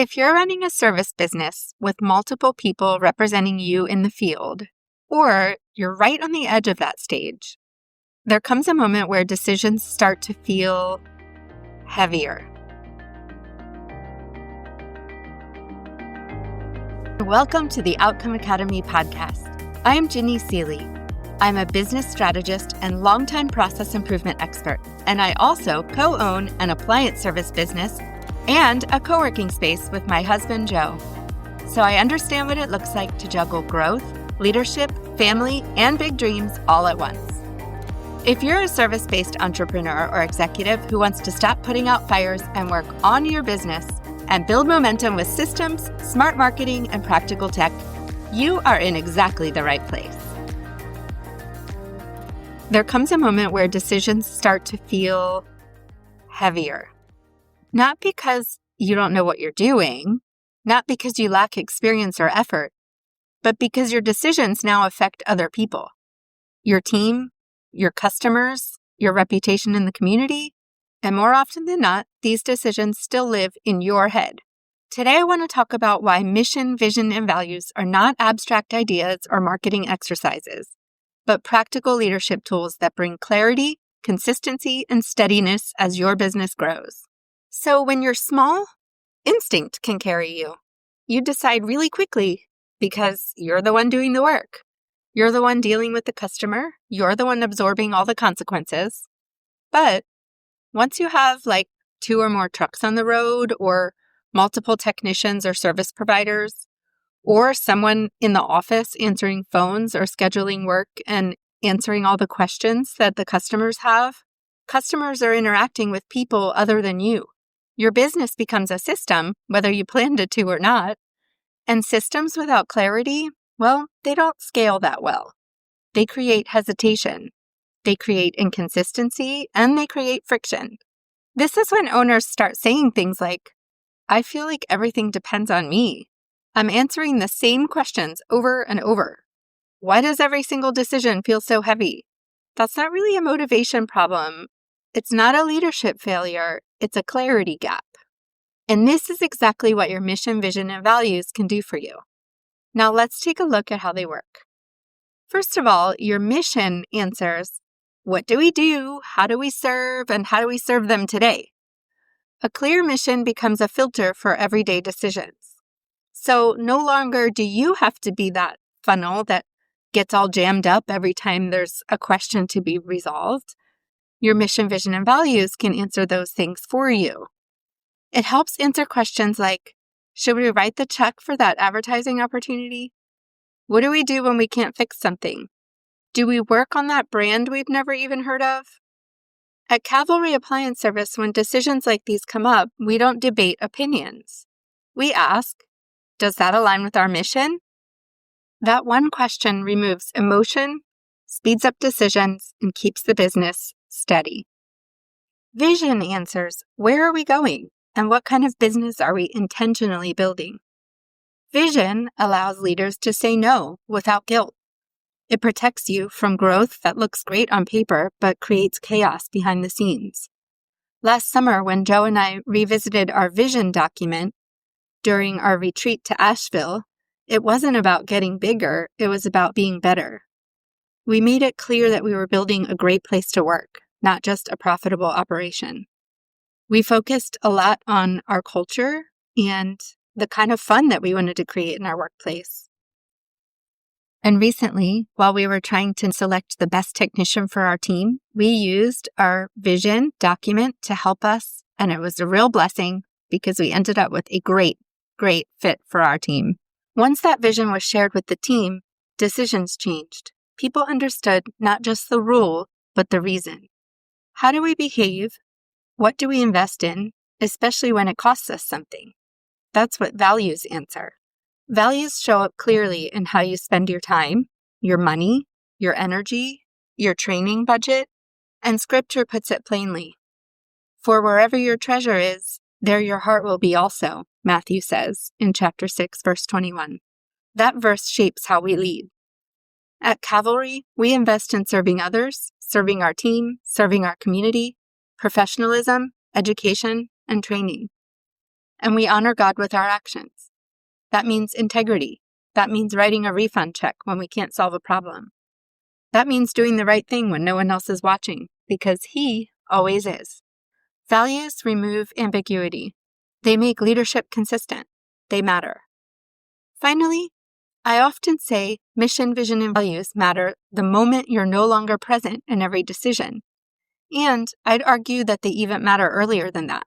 If you're running a service business with multiple people representing you in the field, or you're right on the edge of that stage, there comes a moment where decisions start to feel heavier. Welcome to the Outcome Academy podcast. I am Ginny Seeley. I'm a business strategist and longtime process improvement expert, and I also co-own an appliance service business and a co-working space with my husband, Joe. So I understand what it looks like to juggle growth, leadership, family, and big dreams all at once. If you're a service-based entrepreneur or executive who wants to stop putting out fires and work on your business and build momentum with systems, smart marketing, and practical tech, you are in exactly the right place. There comes a moment where decisions start to feel heavier. Not because you don't know what you're doing, not because you lack experience or effort, but because your decisions now affect other people. Your team, your customers, your reputation in the community, and more often than not, these decisions still live in your head. Today, I want to talk about why mission, vision, and values are not abstract ideas or marketing exercises, but practical leadership tools that bring clarity, consistency, and steadiness as your business grows. So when you're small, instinct can carry you. You decide really quickly because you're the one doing the work. You're the one dealing with the customer. You're the one absorbing all the consequences. But once you have like 2 or more trucks on the road, or multiple technicians or service providers, or someone in the office answering phones or scheduling work and answering all the questions that the customers have, customers are interacting with people other than you. Your business becomes a system, whether you planned it to or not. And systems without clarity, well, they don't scale that well. They create hesitation, they create inconsistency, and they create friction. This is when owners start saying things like, I feel like everything depends on me. I'm answering the same questions over and over. Why does every single decision feel so heavy? That's not really a motivation problem. It's not a leadership failure. It's a clarity gap. And this is exactly what your mission, vision, and values can do for you. Now let's take a look at how they work. First of all, your mission answers, what do we do? How do we serve? And how do we serve them today? A clear mission becomes a filter for everyday decisions. So no longer do you have to be that funnel that gets all jammed up every time there's a question to be resolved. Your mission, vision, and values can answer those things for you. It helps answer questions like, should we write the check for that advertising opportunity? What do we do when we can't fix something? Do we work on that brand we've never even heard of? At Cavalry Appliance Service, when decisions like these come up, we don't debate opinions. We ask, does that align with our mission? That one question removes emotion, speeds up decisions, and keeps the business steady. Vision answers, where are we going? And what kind of business are we intentionally building? Vision allows leaders to say no without guilt. It protects you from growth that looks great on paper but creates chaos behind the scenes. Last summer, when Joe and I revisited our vision document during our retreat to Asheville, it wasn't about getting bigger, it was about being better. We made it clear that we were building a great place to work, not just a profitable operation. We focused a lot on our culture and the kind of fun that we wanted to create in our workplace. And recently, while we were trying to select the best technician for our team, we used our vision document to help us, and it was a real blessing because we ended up with a great fit for our team. Once that vision was shared with the team, decisions changed. People understood not just the rule, but the reason. How do we behave? What do we invest in, especially when it costs us something? That's what values answer. Values show up clearly in how you spend your time, your money, your energy, your training budget, and Scripture puts it plainly. For wherever your treasure is, there your heart will be also, Matthew says in chapter 6, verse 21. That verse shapes how we lead. At Cavalry, we invest in serving others, serving our team, serving our community, professionalism, education, and training. and we honor God with our actions. That means integrity. That means writing a refund check when we can't solve a problem. That means doing the right thing when no one else is watching, because He always is. Values remove ambiguity. They make leadership consistent. They matter. Finally, I often say mission, vision, and values matter the moment you're no longer present in every decision. And I'd argue that they even matter earlier than that.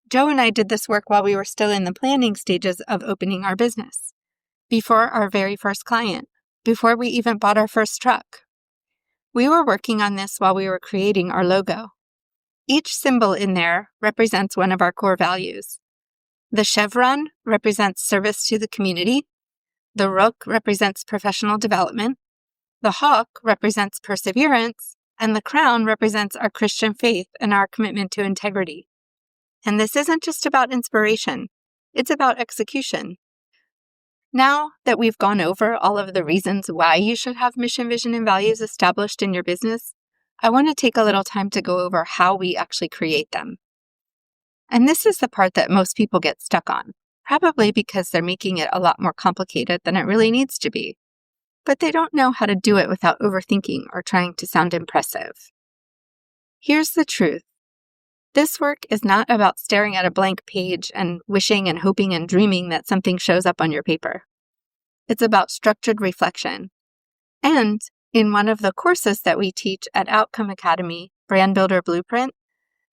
Joe and I did this work while we were still in the planning stages of opening our business, before our very first client, before we even bought our first truck. We were working on this while we were creating our logo. Each symbol in there represents one of our core values. The chevron represents service to the community. The rook represents professional development. The hawk represents perseverance. And the crown represents our Christian faith and our commitment to integrity. And this isn't just about inspiration. It's about execution. Now that we've gone over all of the reasons why you should have mission, vision, and values established in your business, I want to take a little time to go over how we actually create them. And this is the part that most people get stuck on, probably because they're making it a lot more complicated than it really needs to be. But they don't know how to do it without overthinking or trying to sound impressive. Here's the truth. This work is not about staring at a blank page and wishing and hoping and dreaming that something shows up on your paper. It's about structured reflection. And in one of the courses that we teach at Outcome Academy, Brand Builder Blueprint,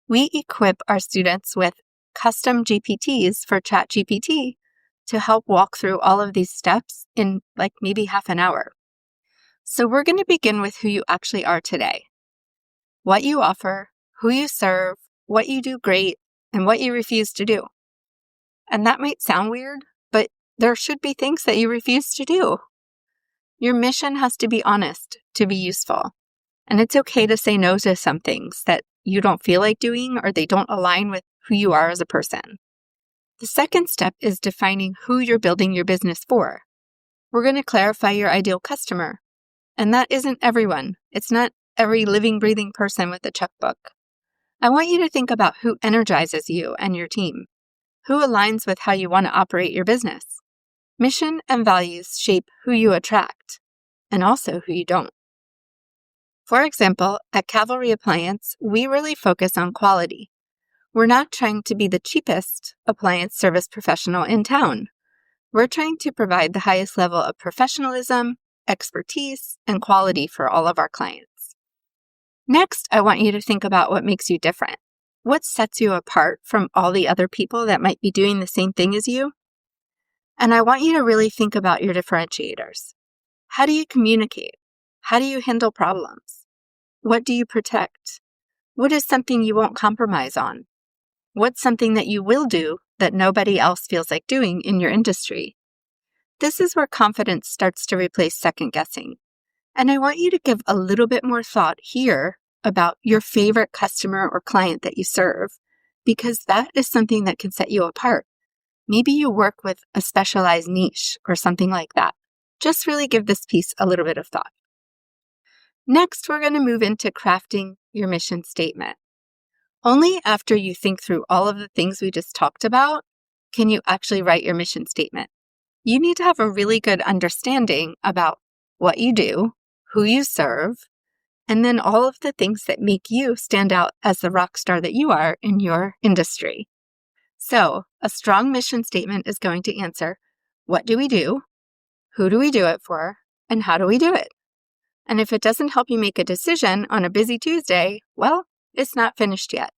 we equip our students with custom GPTs for ChatGPT to help walk through all of these steps in maybe half an hour. So we're going to begin with who you actually are today, what you offer, who you serve, what you do great, and what you refuse to do. And that might sound weird, but there should be things that you refuse to do. Your mission has to be honest to be useful. And it's okay to say no to some things that you don't feel like doing or they don't align with who you are as a person. The second step is defining who you're building your business for. We're going to clarify your ideal customer. And that isn't everyone. It's not every living, breathing person with a checkbook. I want you to think about who energizes you and your team, who aligns with how you want to operate your business. Mission and values shape who you attract, and also who you don't. For example, at Cavalry Appliance, we really focus on quality. We're not trying to be the cheapest appliance service professional in town. We're trying to provide the highest level of professionalism, expertise, and quality for all of our clients. Next, I want you to think about what makes you different. What sets you apart from all the other people that might be doing the same thing as you? And I want you to really think about your differentiators. How do you communicate? How do you handle problems? What do you protect? What is something you won't compromise on? What's something that you will do that nobody else feels like doing in your industry? This is where confidence starts to replace second guessing. And I want you to give a little bit more thought here about your favorite customer or client that you serve, because that is something that can set you apart. Maybe you work with a specialized niche or something like that. Just really give this piece a little bit of thought. Next, we're going to move into crafting your mission statement. Only after you think through all of the things we just talked about can you actually write your mission statement. You need to have a really good understanding about what you do, who you serve, and then all of the things that make you stand out as the rock star that you are in your industry. So, a strong mission statement is going to answer, what do we do? Who do we do it for? And how do we do it? And if it doesn't help you make a decision on a busy Tuesday, well, it's not finished yet.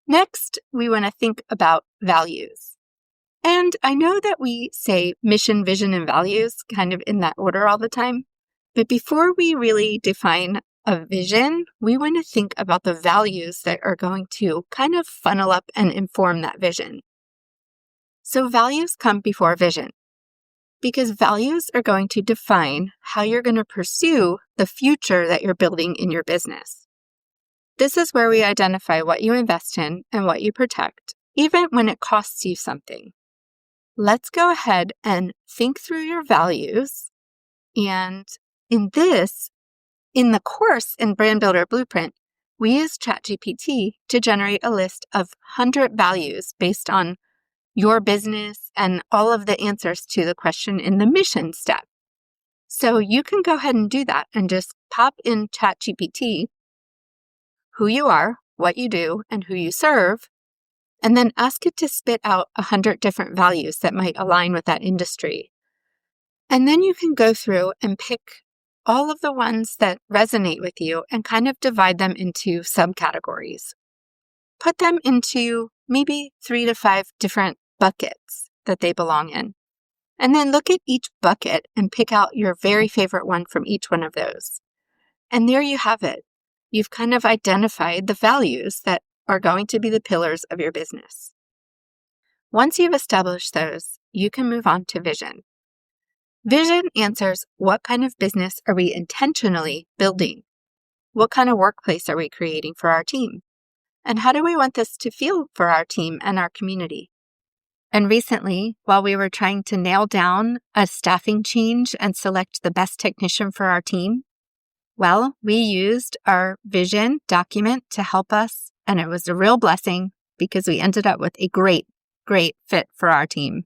Next, we want to think about values. And I know that we say mission, vision, and values kind of in that order all the time. But before we really define a vision, we want to think about the values that are going to kind of funnel up and inform that vision. So values come before vision, because values are going to define how you're going to pursue the future that you're building in your business. This is where we identify what you invest in and what you protect, even when it costs you something. Let's go ahead and think through your values. And in the course in Brand Builder Blueprint, we use ChatGPT to generate a list of 100 values based on your business, and all of the answers to the question in the mission step. So you can go ahead and do that and just pop in ChatGPT who you are, what you do, and who you serve, and then ask it to spit out 100 different values that might align with that industry. And then you can go through and pick all of the ones that resonate with you and kind of divide them into subcategories. Put them into maybe 3 to 5 different buckets that they belong in. And then look at each bucket and pick out your very favorite one from each one of those. And there you have it. You've kind of identified the values that are going to be the pillars of your business. Once you've established those, you can move on to vision. Vision answers, what kind of business are we intentionally building? What kind of workplace are we creating for our team? And how do we want this to feel for our team and our community? And recently, while we were trying to nail down a staffing change and select the best technician for our team, well, we used our vision document to help us, and it was a real blessing because we ended up with a great fit for our team.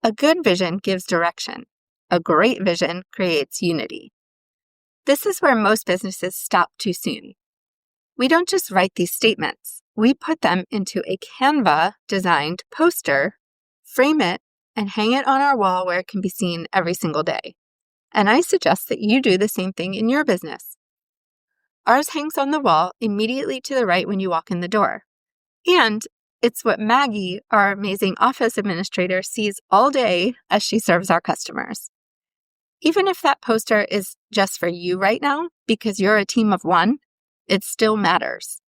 A good vision gives direction. A great vision creates unity. This is where most businesses stop too soon. We don't just write these statements. We put them into a Canva-designed poster, frame it, and hang it on our wall where it can be seen every single day. And I suggest that you do the same thing in your business. Ours hangs on the wall immediately to the right when you walk in the door. And it's what Maggie, our amazing office administrator, sees all day as she serves our customers. Even if that poster is just for you right now, because you're a team of one, it still matters.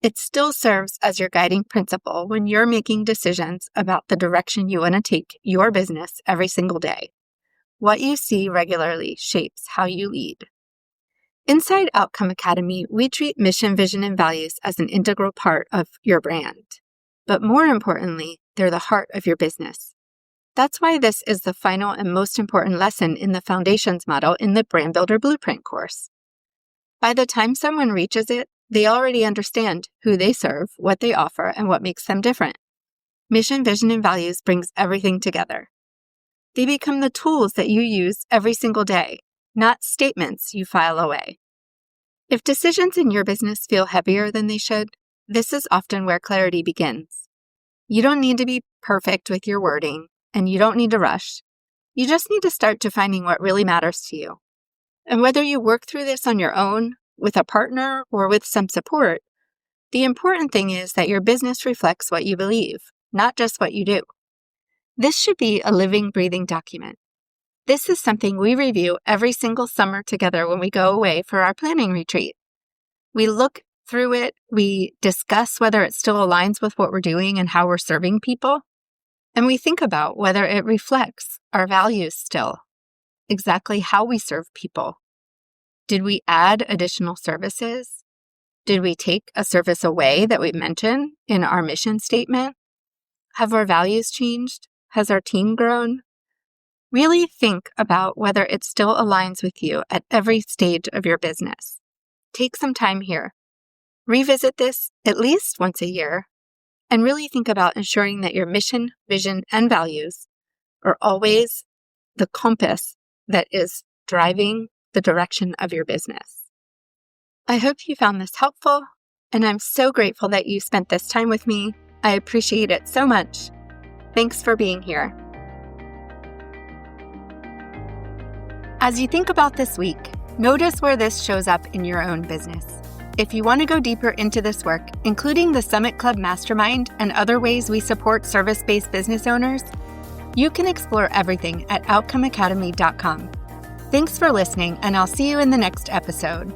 It still serves as your guiding principle when you're making decisions about the direction you want to take your business every single day. What you see regularly shapes how you lead. Inside Outcome Academy, we treat mission, vision, and values as an integral part of your brand. But more importantly, they're the heart of your business. That's why this is the final and most important lesson in the Foundations model in the Brand Builder Blueprint course. By the time someone reaches it, they already understand who they serve, what they offer, and what makes them different. Mission, vision, and values brings everything together. They become the tools that you use every single day, not statements you file away. If decisions in your business feel heavier than they should, this is often where clarity begins. You don't need to be perfect with your wording, and you don't need to rush. You just need to start defining what really matters to you. And whether you work through this on your own, with a partner, or with some support, the important thing is that your business reflects what you believe, not just what you do. This should be a living, breathing document. This is something we review every single summer together when we go away for our planning retreat. We look through it, we discuss whether it still aligns with what we're doing and how we're serving people, and we think about whether it reflects our values still, exactly how we serve people. Did we add additional services? Did we take a service away that we mentioned in our mission statement? Have our values changed? Has our team grown? Really think about whether it still aligns with you at every stage of your business. Take some time here. Revisit this at least once a year and really think about ensuring that your mission, vision, and values are always the compass that is driving the direction of your business. I hope you found this helpful, and I'm so grateful that you spent this time with me. I appreciate it so much. Thanks for being here. As you think about this week, notice where this shows up in your own business. If you want to go deeper into this work, including the Summit Club Mastermind and other ways we support service-based business owners, you can explore everything at outcomeacademy.com. Thanks for listening, and I'll see you in the next episode.